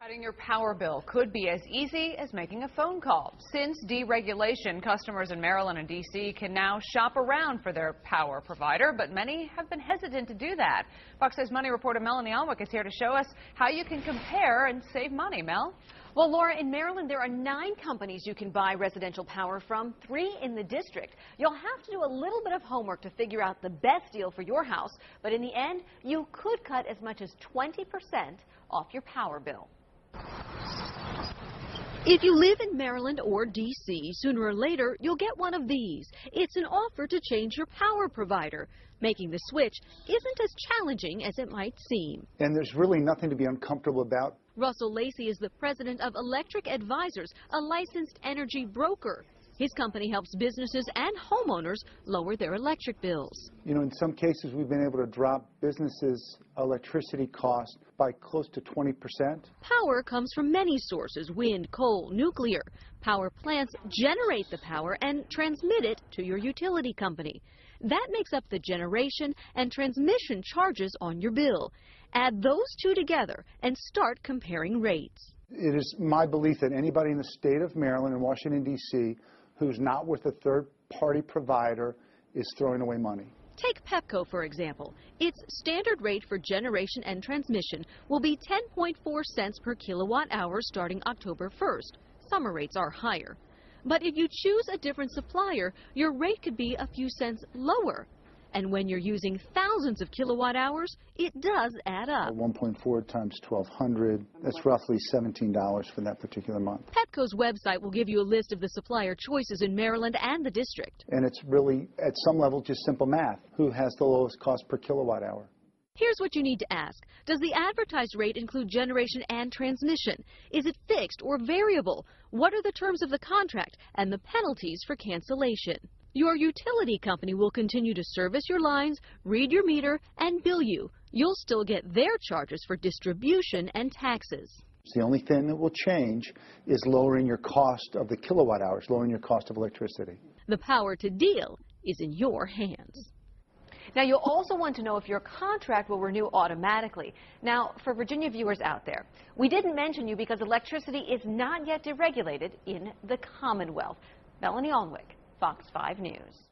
Cutting your power bill could be as easy as making a phone call. Since deregulation, customers in Maryland and D.C. can now shop around for their power provider, but many have been hesitant to do that. Fox 6 Money reporter Melanie Alwick is here to show us how you can compare and save money. Mel? Well, Laura, in Maryland, there are 9 companies you can buy residential power from, 3 in the district. You'll have to do a little bit of homework to figure out the best deal for your house, but in the end, you could cut as much as 20% off your power bill. If you live in Maryland or D.C., sooner or later, you'll get one of these. It's an offer to change your power provider. Making the switch isn't as challenging as it might seem. And there's really nothing to be uncomfortable about. Russell Lacey is the president of Electric Advisors, a licensed energy broker. His company helps businesses and homeowners lower their electric bills. You know, in some cases, we've been able to drop businesses' electricity costs by close to 20%. Power comes from many sources: wind, coal, nuclear. Power plants generate the power and transmit it to your utility company. That makes up the generation and transmission charges on your bill. Add those two together and start comparing rates. It is my belief that anybody in the state of Maryland and Washington, D.C., who's not with a third-party provider is throwing away money. Take Pepco, for example. Its standard rate for generation and transmission will be 10.4 cents per kilowatt hour starting October 1st. Summer rates are higher. But if you choose a different supplier, your rate could be a few cents lower. And when you're using thousands of kilowatt hours, it does add up. 1.4 times 1,200, that's roughly $17 for that particular month. Pepco's website will give you a list of the supplier choices in Maryland and the district. And it's really, at some level, just simple math. Who has the lowest cost per kilowatt hour? Here's what you need to ask. Does the advertised rate include generation and transmission? Is it fixed or variable? What are the terms of the contract and the penalties for cancellation? Your utility company will continue to service your lines, read your meter, and bill you. You'll still get their charges for distribution and taxes. The only thing that will change is lowering your cost of the kilowatt hours, lowering your cost of electricity. The power to deal is in your hands. Now, you'll also want to know if your contract will renew automatically. Now, for Virginia viewers out there, we didn't mention you because electricity is not yet deregulated in the Commonwealth. Melanie Alwick, Fox 5 News.